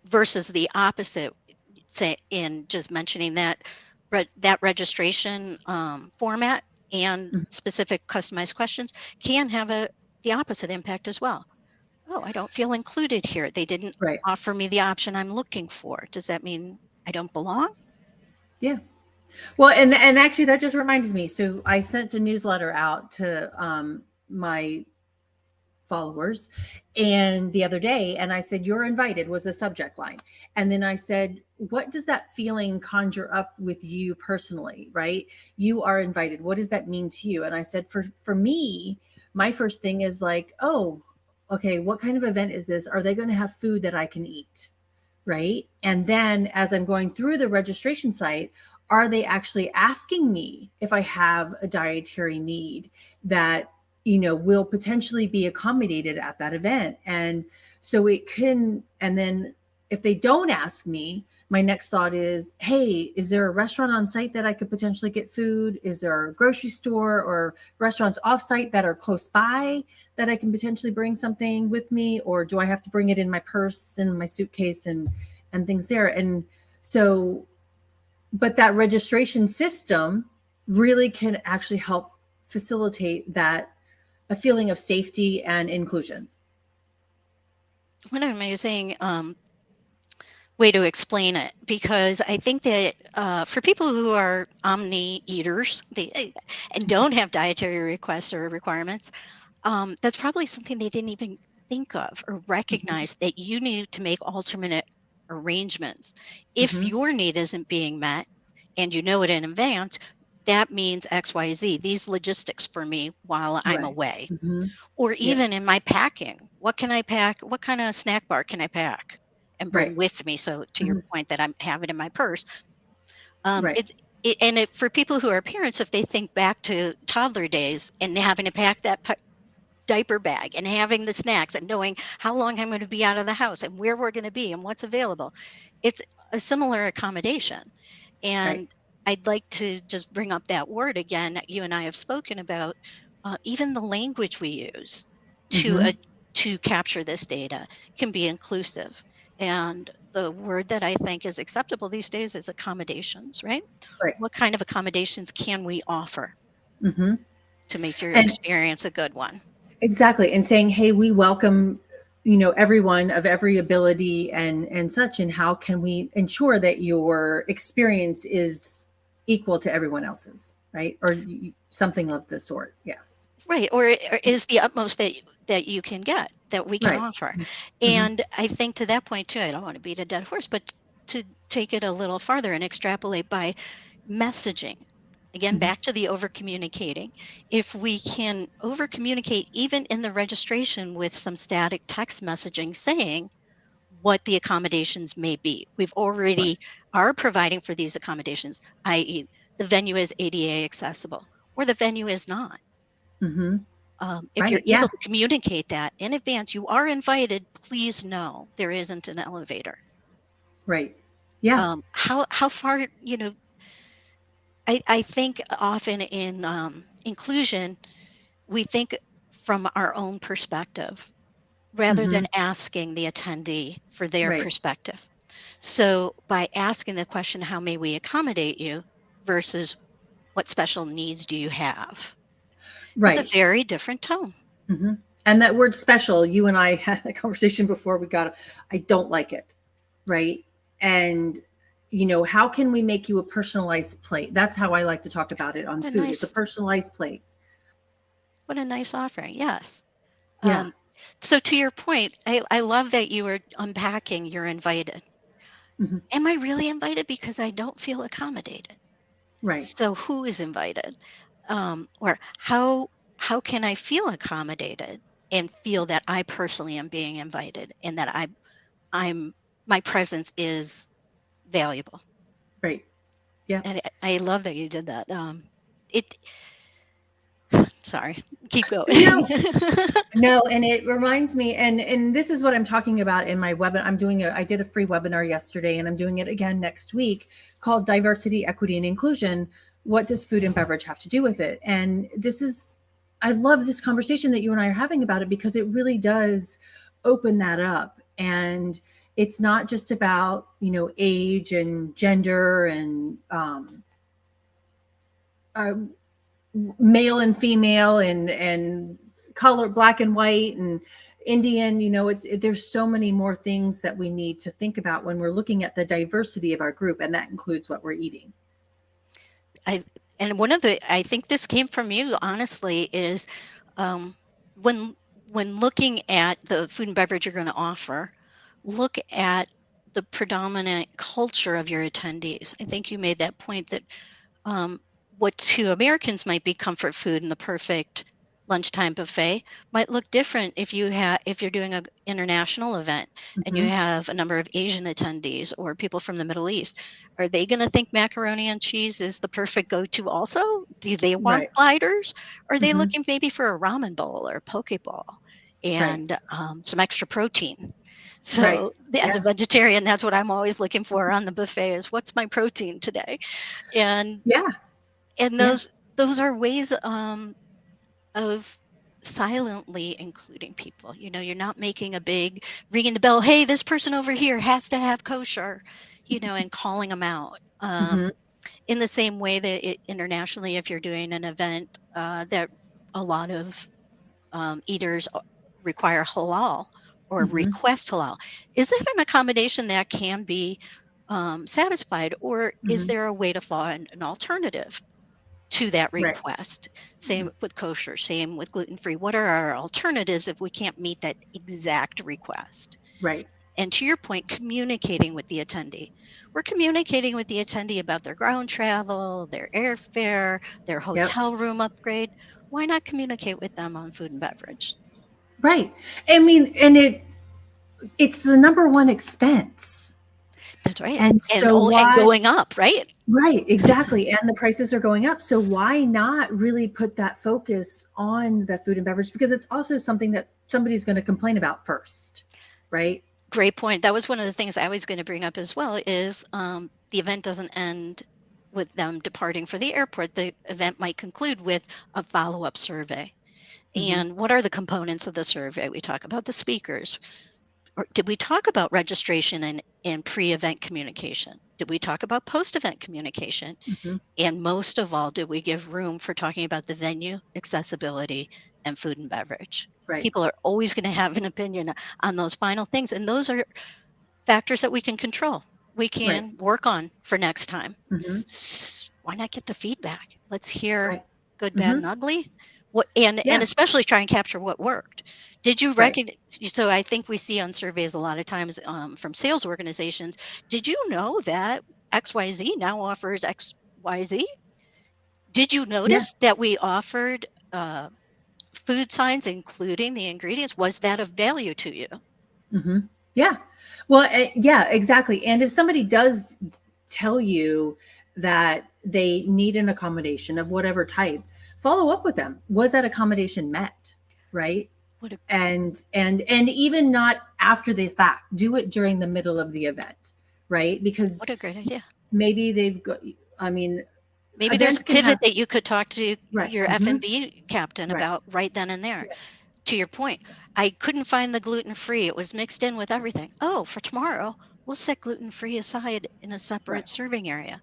Speaker 2: versus the opposite, say, in just mentioning that that registration format and
Speaker 1: Mhm.
Speaker 2: specific customized questions can have the opposite impact as well. Oh, I don't feel included here. They didn't
Speaker 1: Right.
Speaker 2: offer me the option I'm looking for. Does that mean I don't belong?
Speaker 1: Yeah. Well, and actually that just reminds me. So I sent a newsletter out to my followers and the other day, and I said you're invited was the subject line, and then I said what does that feeling conjure up with you personally, right? You are invited, what does that mean to you? And I said for me, my first thing is like, oh, okay, what kind of event is this? Are they going to have food that I can eat? Right. And then as I'm going through the registration site, are they actually asking me if I have a dietary need that, will potentially be accommodated at that event? And so it can, and then if they don't ask me, my next thought is, hey, is there a restaurant on site that I could potentially get food? Is there a grocery store or restaurants off site that are close by that I can potentially bring something with me? Or do I have to bring it in my purse and my suitcase and things there? And so, but that registration system really can actually help facilitate that, a feeling of safety and inclusion.
Speaker 2: What an amazing way to explain it, because I think that for people who are omni eaters and don't have dietary requests or requirements, that's probably something they didn't even think of or
Speaker 1: Mm-hmm.
Speaker 2: recognize, that you need to make alternate arrangements. If
Speaker 1: Mm-hmm.
Speaker 2: your need isn't being met and you know it in advance, that means XYZ, these logistics for me while I'm
Speaker 1: Right.
Speaker 2: away.
Speaker 1: Mm-hmm.
Speaker 2: Or
Speaker 1: Yeah.
Speaker 2: even in my packing, what can I pack? What kind of snack bar can I pack and bring
Speaker 1: Right.
Speaker 2: with me? So to your
Speaker 1: Mm-hmm.
Speaker 2: point that I'm having in my purse,
Speaker 1: Right.
Speaker 2: it's for people who are parents, if they think back to toddler days and having to pack that diaper bag and having the snacks and knowing how long I'm going to be out of the house and where we're going to be and what's available, it's a similar accommodation.
Speaker 1: Right.
Speaker 2: And I'd like to just bring up that word again that you and I have spoken about, even the language we use to
Speaker 1: Mm-hmm.
Speaker 2: uh, to capture this data can be inclusive. And the word that I think is acceptable these days is accommodations, right?
Speaker 1: Right.
Speaker 2: What kind of accommodations can we offer
Speaker 1: Mm-hmm.
Speaker 2: to make your
Speaker 1: And
Speaker 2: experience a good one?
Speaker 1: exactly, and saying, hey, we welcome, everyone of every ability and such, and how can we ensure that your experience is equal to everyone else's, right? Or something of the sort. Yes.
Speaker 2: Right, or is the utmost that you can get, that we can
Speaker 1: Right.
Speaker 2: offer.
Speaker 1: Mm-hmm.
Speaker 2: And I think to that point too, I don't want to beat a dead horse, but to take it a little farther and extrapolate by messaging. Again,
Speaker 1: Mm-hmm.
Speaker 2: back to the over communicating. If we can over communicate even in the registration with some static text messaging saying what the accommodations may be. We've
Speaker 1: Right.
Speaker 2: already are providing for these accommodations, i.e., the venue is ADA accessible or the venue is not.
Speaker 1: Mm-hmm.
Speaker 2: If you're
Speaker 1: Right. Yeah.
Speaker 2: able to communicate that in advance, you are invited. Please know there isn't an elevator.
Speaker 1: Right. Yeah.
Speaker 2: How far, I think often in inclusion, we think from our own perspective rather
Speaker 1: Mm-hmm.
Speaker 2: than asking the attendee for their
Speaker 1: Right.
Speaker 2: perspective. So by asking the question, how may we accommodate you, versus what special needs do you have, is a
Speaker 1: Right.
Speaker 2: very different tone.
Speaker 1: Mm-hmm. And that word special, you and I had a conversation before we got, I don't like it. Right. And, how can we make you a personalized plate? That's how I like to talk about it on
Speaker 2: What a
Speaker 1: food. It's a
Speaker 2: nice,
Speaker 1: personalized plate.
Speaker 2: what a nice offering. Yes.
Speaker 1: Yeah.
Speaker 2: Um, so to your point, I love that you were unpacking you're invited.
Speaker 1: Hmm.
Speaker 2: Am I really invited because I don't feel accommodated?
Speaker 1: Right.
Speaker 2: So who is invited? Or how can I feel accommodated and feel that I personally am being invited and that I'm my presence is valuable?
Speaker 1: Right. Yeah.
Speaker 2: And I love that you did that. It Sorry, keep going.
Speaker 1: No, no, and it reminds me, and this is what I'm talking about in my webinar. I did a free webinar yesterday, and I'm doing it again next week, called Diversity, Equity, and Inclusion. What does food and beverage have to do with it? And I love this conversation that you and I are having about it, because it really does open that up. And it's not just about, age and gender and male and female and color, black and white and Indian. There's so many more things that we need to think about when we're looking at the diversity of our group, and that includes what we're eating.
Speaker 2: I think this came from you, honestly, is when looking at the food and beverage you're going to offer, look at the predominant culture of your attendees. I think you made that point that what to Americans might be comfort food and the perfect lunchtime buffet might look different if you're doing an international event and you have a number of Asian attendees or people from the Middle East. Are they going to think macaroni and cheese is the perfect go-to also? Do they want sliders? Or are they looking maybe for a ramen bowl or a poke bowl and some extra protein? So as a vegetarian, that's what I'm always looking for on the buffet is what's my protein today? And those are ways of silently including people. You're not making a big ringing the bell, hey, this person over here has to have kosher, and calling them out. In the same way that internationally, if you're doing an event that a lot of eaters require halal or request halal, is that an accommodation that can be satisfied, or is there a way to find an alternative to that request? Same with kosher, same with gluten-free. What are our alternatives if we can't meet that exact request? And to your point, communicating with the attendee. We're communicating with the attendee about their ground travel, their airfare, their hotel room upgrade. Why not communicate with them on food and beverage?
Speaker 1: Right. I mean, and it's the number one expense.
Speaker 2: That's right.
Speaker 1: And so
Speaker 2: and going up, right?
Speaker 1: Right, exactly. And the prices are going up. So why not really put that focus on the food and beverage? Because it's also something that somebody's going to complain about first, right?
Speaker 2: Great point. That was one of the things I was going to bring up as well, is the event doesn't end with them departing for the airport. The event might conclude with a follow-up survey. And what are the components of the survey? We talk about the speakers. Or did we talk about registration and pre-event communication? Did we talk about post-event communication? And most of all, did we give room for talking about the venue, accessibility, and food and beverage? People are always going to have an opinion on those final things. And those are factors that we can control. We can work on for next time. Why not get the feedback? Let's hear good, bad, and ugly. And especially try and capture what worked. Did you recognize? So I think we see on surveys a lot of times from sales organizations, did you know that XYZ now offers XYZ? Did you notice that we offered food signs, including the ingredients? Was that of value to you?
Speaker 1: Yeah. Well, yeah, exactly. And if somebody does tell you that they need an accommodation of whatever type, follow up with them. Was that accommodation met? Right. And even not after the fact, do it during the middle of the event. Right. Because
Speaker 2: what a great idea.
Speaker 1: Maybe they've got,
Speaker 2: maybe there's a pivot that you could talk to your F&B captain about right then and there. To your point, I couldn't find the gluten-free. It was mixed in with everything. Oh, for tomorrow, we'll set gluten-free aside in a separate serving area.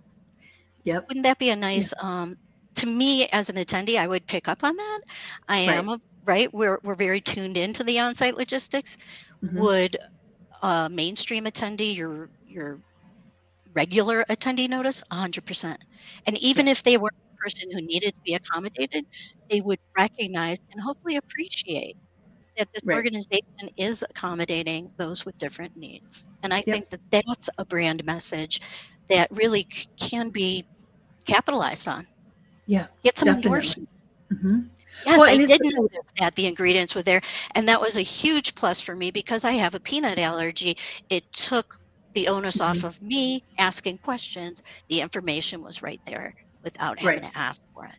Speaker 2: Wouldn't that be a nice, to me as an attendee, I would pick up on that. I am we're very tuned into the on-site logistics. Would a mainstream attendee, your regular attendee notice? 100%. And even if they were a person who needed to be accommodated, they would recognize and hopefully appreciate that this organization is accommodating those with different needs. And I think that that's a brand message that really can be capitalized on. Get some endorsements. Yes, I did notice that the ingredients were there. And that was a huge plus for me because I have a peanut allergy. It took the onus off of me asking questions. The information was right there without having to ask for it.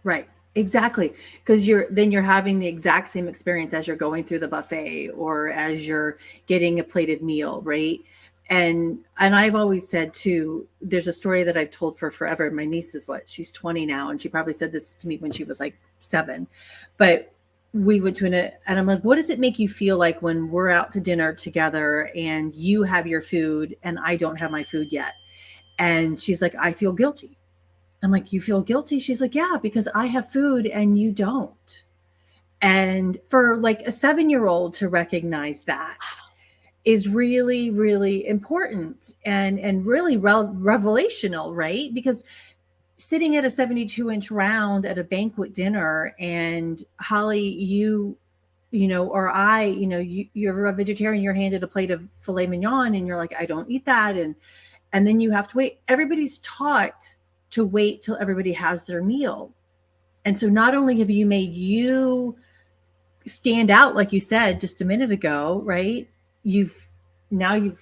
Speaker 1: Right. Exactly, because you're having the exact same experience as you're going through the buffet or as you're getting a plated meal, right? And I've always said too, there's a story that I've told for forever. My niece is she's 20 now, and she probably said this to me when she was like 7. But we went to and I'm like, what does it make you feel like when we're out to dinner together and you have your food and I don't have my food yet? And she's like, I feel guilty. I'm like, you feel guilty? She's like, yeah, because I have food and you don't. And for like a 7-year-old to recognize that is really, really important and really revelational, right? Because sitting at a 72-inch round at a banquet dinner, and Holly, or I, you're a vegetarian, you're handed a plate of filet mignon and you're like, I don't eat that. And then you have to wait. Everybody's taught to wait till everybody has their meal. And so not only have you made you stand out, like you said just a minute ago, right? You've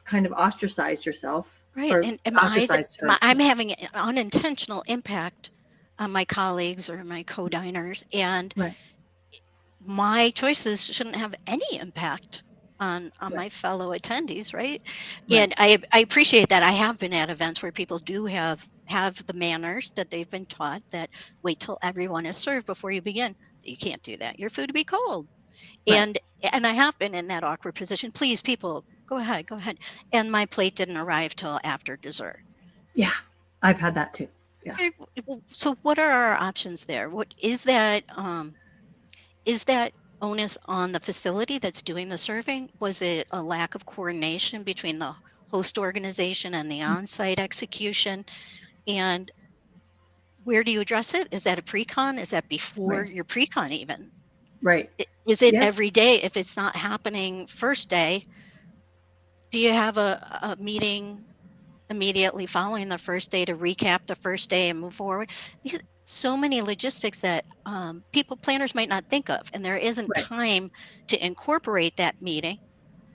Speaker 1: kind of ostracized yourself,
Speaker 2: Right.
Speaker 1: or
Speaker 2: And
Speaker 1: ostracized her.
Speaker 2: I'm having an unintentional impact on my colleagues or my co-diners, and
Speaker 1: Right.
Speaker 2: my choices shouldn't have any impact on
Speaker 1: Right.
Speaker 2: my fellow attendees, right?
Speaker 1: Right.
Speaker 2: And I appreciate that. I have been at events where people do have the manners that they've been taught, that wait till everyone is served before you begin. You can't do that. Your food will be cold.
Speaker 1: Right.
Speaker 2: And I have been in that awkward position. Please, people, go ahead, go ahead. And my plate didn't arrive till after dessert.
Speaker 1: Yeah. I've had that too. Yeah.
Speaker 2: Okay, well, so what are our options there? What is that? Is that onus on the facility that's doing the serving? Was it a lack of coordination between the host organization and the on-site execution? And where do you address it? Is that a pre-con? Is that before
Speaker 1: Right.
Speaker 2: your pre-con even?
Speaker 1: Right.
Speaker 2: Is it
Speaker 1: Yeah.
Speaker 2: every day? If it's not happening first day, do you have a meeting immediately following the first day to recap the first day and move forward? These so many logistics that planners might not think of, and there isn't
Speaker 1: Right.
Speaker 2: time to incorporate that meeting.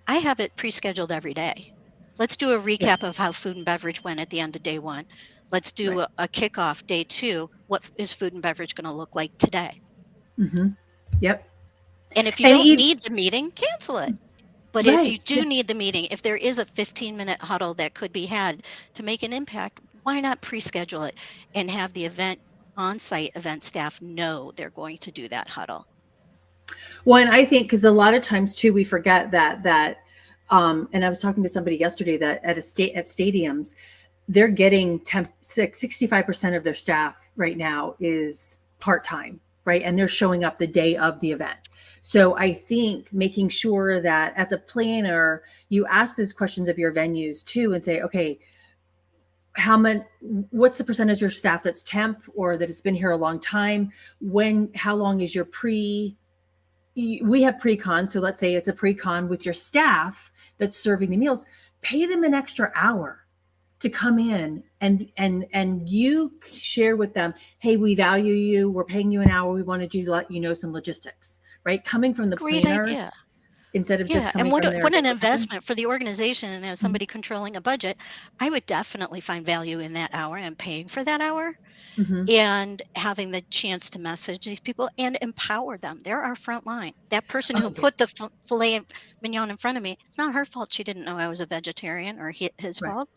Speaker 2: I have it pre-scheduled every day. Let's do a
Speaker 1: Yeah.
Speaker 2: recap of how food and beverage went at the end of day 1. Let's do
Speaker 1: Right.
Speaker 2: a kickoff day 2. What is food and beverage going to look like today?
Speaker 1: Mm-hmm. Yep.
Speaker 2: And if you
Speaker 1: And
Speaker 2: don't
Speaker 1: even,
Speaker 2: need the meeting, cancel it. But if you
Speaker 1: right.
Speaker 2: do need the meeting, if there is a 15-minute huddle that could be had to make an impact, why not pre-schedule it and have the on-site event staff know they're going to do that huddle?
Speaker 1: Well, and I think because a lot of times too, we forget that and I was talking to somebody yesterday that at stadiums, they're getting 65% of their staff right now is part-time, right? And they're showing up the day of the event. So I think making sure that as a planner, you ask those questions of your venues too, and say, okay, what's the percentage of your staff that's temp or that has been here a long time? How long is your we have pre-con. So let's say it's a pre-con with your staff that's serving the meals. Pay them an extra hour to come in and you share with them, hey, we value you. We're paying you an hour. We wanted to let you know some logistics, right? Coming from the
Speaker 2: Great
Speaker 1: planner
Speaker 2: idea.
Speaker 1: instead of just
Speaker 2: Yeah, and
Speaker 1: coming from there.
Speaker 2: what an investment for the organization. And as somebody controlling a budget, I would definitely find value in that hour and paying for that hour.
Speaker 1: Mm-hmm.
Speaker 2: And having the chance to message these people and empower them. They're our front line. That person who put the filet mignon in front of me, it's not her fault she didn't know I was a vegetarian, or his
Speaker 1: Right.
Speaker 2: fault,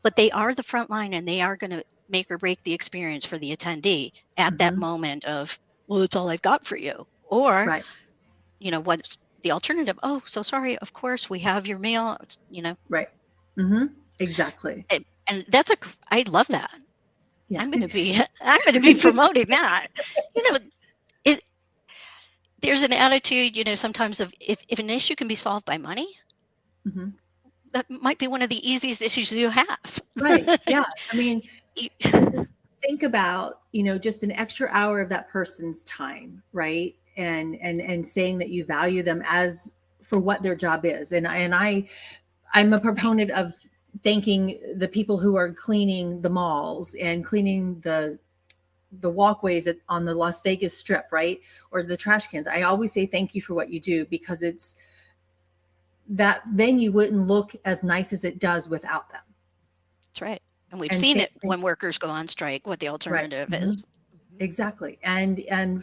Speaker 2: but they are the front line, and they are going to make or break the experience for the attendee at that moment of, well, that's all I've got for you. Or,
Speaker 1: Right.
Speaker 2: What's the alternative? Oh, so sorry. Of course, we have your meal,
Speaker 1: Right. Mm-hmm. Exactly.
Speaker 2: And I love that.
Speaker 1: Yeah.
Speaker 2: I'm going to be promoting that. There's an attitude, sometimes of if an issue can be solved by money,
Speaker 1: Mm-hmm.
Speaker 2: that might be one of the easiest issues you have.
Speaker 1: Right. Yeah. I mean, and to think about, just an extra hour of that person's time, right? And saying that you value them as for what their job is. And I'm a proponent of thanking the people who are cleaning the malls and cleaning the walkways on the Las Vegas Strip, right? Or the trash cans. I always say thank you for what you do, because it's that venue wouldn't look as nice as it does without them.
Speaker 2: That's right. And we've seen it when workers go on strike, what the alternative
Speaker 1: Right.
Speaker 2: is.
Speaker 1: Exactly. And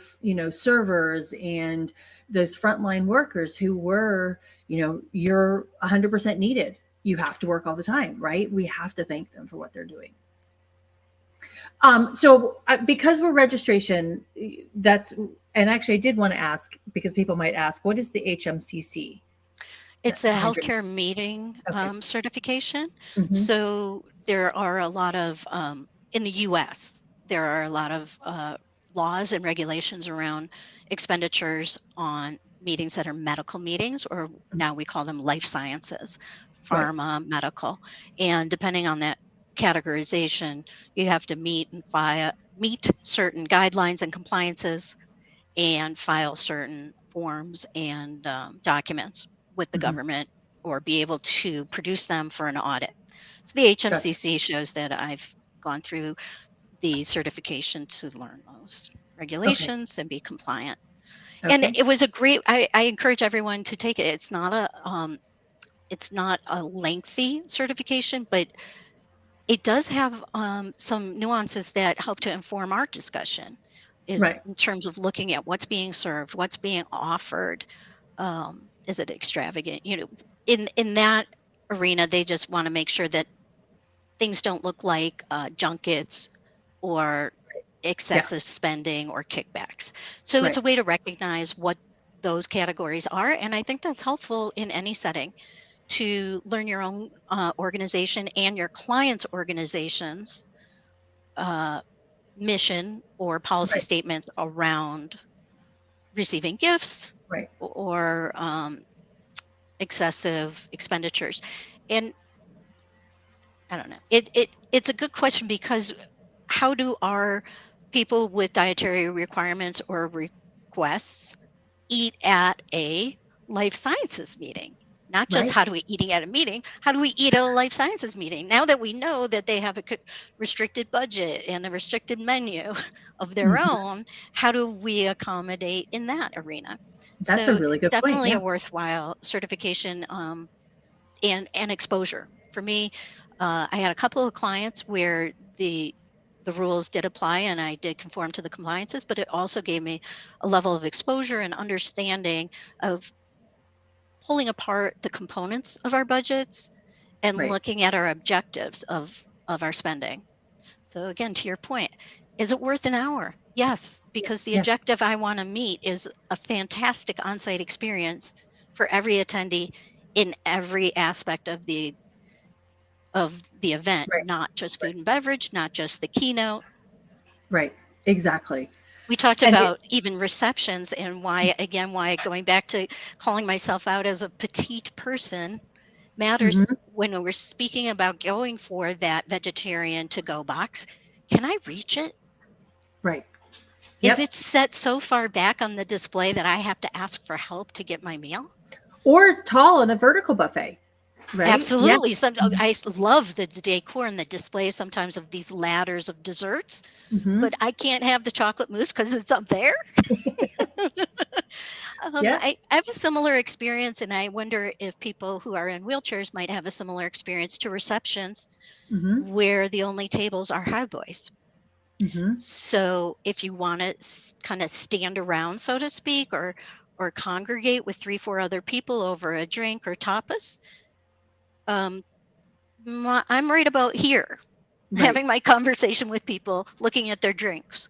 Speaker 1: servers and those frontline workers who were, you're 100% needed. You have to work all the time, right? We have to thank them for what they're doing. So because we're registration, that's, and actually I did want to ask, because people might ask, what is the HMCC?
Speaker 2: It's a
Speaker 1: 100.
Speaker 2: healthcare meeting
Speaker 1: Okay.
Speaker 2: certification.
Speaker 1: Hmm.
Speaker 2: So there are a lot of, in the US, there are a lot of laws and regulations around expenditures on meetings that are medical meetings, or now we call them life sciences,
Speaker 1: Right.
Speaker 2: pharma, medical. And depending on that categorization, you have to meet certain guidelines and compliances and file certain forms and documents with the
Speaker 1: Hmm.
Speaker 2: government or be able to produce them for an audit. So the
Speaker 1: Gotcha.
Speaker 2: HMCC shows that I've gone through the certification to learn those
Speaker 1: Okay.
Speaker 2: regulations and be compliant. And
Speaker 1: Okay.
Speaker 2: it was a great, I encourage everyone to take it. It's not a lengthy certification, but it does have some nuances that help to inform our discussion is
Speaker 1: Right.
Speaker 2: in terms of looking at what's being served, what's being offered. Is it extravagant? In that arena, they just want to make sure that things don't look like junkets or
Speaker 1: Yeah.
Speaker 2: excessive spending or kickbacks. So it's
Speaker 1: Right.
Speaker 2: a way to recognize what those categories are. And I think that's helpful in any setting to learn your own organization and your client's organization's uh, mission or policy
Speaker 1: Right.
Speaker 2: statements around receiving gifts
Speaker 1: Right.
Speaker 2: or excessive expenditures. And I don't know. It's a good question because how do our people with dietary requirements or requests eat at a life sciences meeting? Not just
Speaker 1: Right.
Speaker 2: how do we eating at a meeting, how do we eat at a life sciences meeting? Now that we know that they have a restricted budget and a restricted menu of their
Speaker 1: Mhm.
Speaker 2: own, how do we accommodate in that arena?
Speaker 1: That's a
Speaker 2: So
Speaker 1: really good point.
Speaker 2: definitely
Speaker 1: Yeah.
Speaker 2: a worthwhile certification and exposure. For me, I had a couple of clients where the rules did apply and I did conform to the compliances, but it also gave me a level of exposure and understanding of pulling apart the components of our budgets and
Speaker 1: Right.
Speaker 2: looking at our objectives of our spending. So again, to your point, is it worth an hour? Yes,
Speaker 1: Yeah.
Speaker 2: because the
Speaker 1: Yeah.
Speaker 2: objective I want to meet is a fantastic on-site experience for every attendee in every aspect of the event,
Speaker 1: Right.
Speaker 2: not just
Speaker 1: Right.
Speaker 2: food and beverage, not just the keynote.
Speaker 1: Right. Exactly.
Speaker 2: We talked
Speaker 1: And it.
Speaker 2: about even receptions and why, again, why going back to calling myself out as a petite person matters
Speaker 1: Mhm.
Speaker 2: when we're speaking about going for that vegetarian to go box. Can I reach it?
Speaker 1: Right.
Speaker 2: Is
Speaker 1: Yep.
Speaker 2: it set so far back on the display that I have to ask for help to get my meal?
Speaker 1: Or tall in a vertical buffet. Right. Yeah.
Speaker 2: Absolutely. Love the decor and the display sometimes of these ladders of desserts, but
Speaker 1: Mhm.
Speaker 2: I can't have the chocolate mousse because it's up there.
Speaker 1: Yeah.
Speaker 2: I have a similar experience, and I wonder if people who are in wheelchairs might have a similar experience to receptions
Speaker 1: Mhm.
Speaker 2: where the only tables are high boys.
Speaker 1: Mhm.
Speaker 2: So if you want to kind of stand around, so to speak, or congregate with 3, 4 other people over a drink or tapas, um, I'm right about here,
Speaker 1: Right.
Speaker 2: having my conversation with people, looking at their drinks.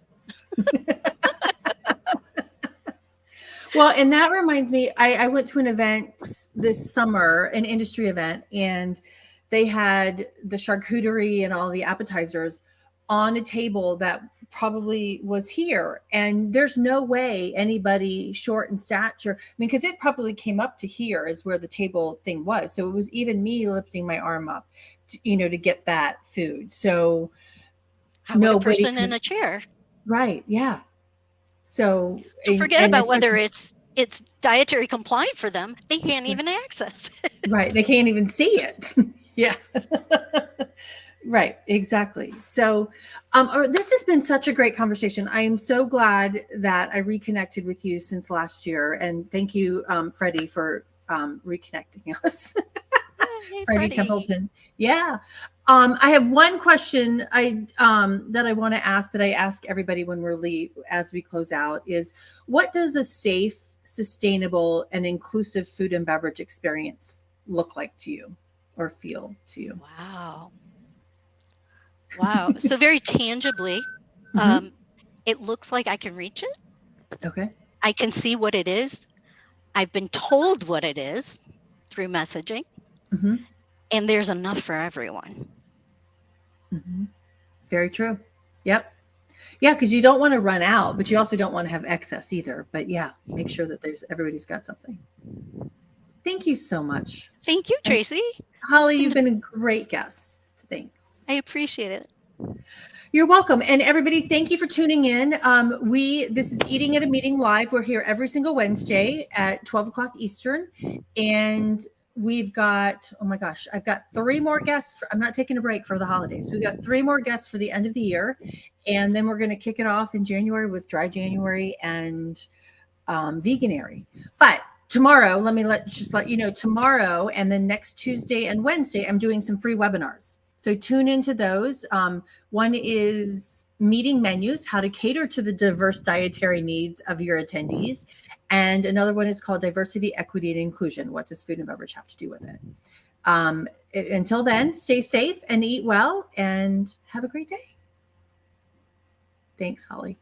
Speaker 1: Well, and that reminds me, I went to an event this summer, an industry event, and they had the charcuterie and all the appetizers on a table that probably was here. And there's no way anybody short in stature, I mean, because it probably came up to here is where the table thing was. So it was even me lifting my arm up, to get that food. So
Speaker 2: How would a
Speaker 1: nobody
Speaker 2: person in
Speaker 1: could,
Speaker 2: a chair?
Speaker 1: right. Yeah. So,
Speaker 2: So forget
Speaker 1: and
Speaker 2: about whether
Speaker 1: especially,
Speaker 2: it's dietary compliant for them. They can't even access.
Speaker 1: right. They can't even see it. Yeah. Right. Exactly. So, this has been such a great conversation. I am so glad that I reconnected with you since last year. And thank you, Freddie, for reconnecting us.
Speaker 2: Hey,
Speaker 1: Freddie
Speaker 2: Freddie.
Speaker 1: Templeton. Yeah. I have one question that I want to ask, that I ask everybody when as we close out, is what does a safe, sustainable, and inclusive food and beverage experience look like to you or feel to you?
Speaker 2: Wow. Wow. So very tangibly,
Speaker 1: Hmm.
Speaker 2: it looks like I can reach it.
Speaker 1: Okay.
Speaker 2: I can see what it is. I've been told what it is through messaging,
Speaker 1: Hmm.
Speaker 2: and there's enough for everyone.
Speaker 1: Hmm. Very true. Yep. Yeah, because you don't want to run out, but you also don't want to have excess either. But yeah, make sure that everybody's got something. Thank you so much.
Speaker 2: Thank you,
Speaker 1: And
Speaker 2: Tracy.
Speaker 1: Holly, you've been a great guest. Thanks.
Speaker 2: I appreciate it.
Speaker 1: You're welcome. And everybody, thank you for tuning in. This is Eating at a Meeting Live. We're here every single Wednesday at 12 o'clock Eastern. And we've got, oh my gosh, I've got 3 more guests. I'm not taking a break for the holidays. We've got 3 more guests for the end of the year. And then we're going to kick it off in January with Dry January and Veganary. But tomorrow, just let you know, tomorrow and then next Tuesday and Wednesday, I'm doing some free webinars. So tune into those. One is meeting menus, how to cater to the diverse dietary needs of your attendees. And another one is called diversity, equity, and inclusion. What does food and beverage have to do with it? Until then, stay safe and eat well and have a great day. Thanks, Holly.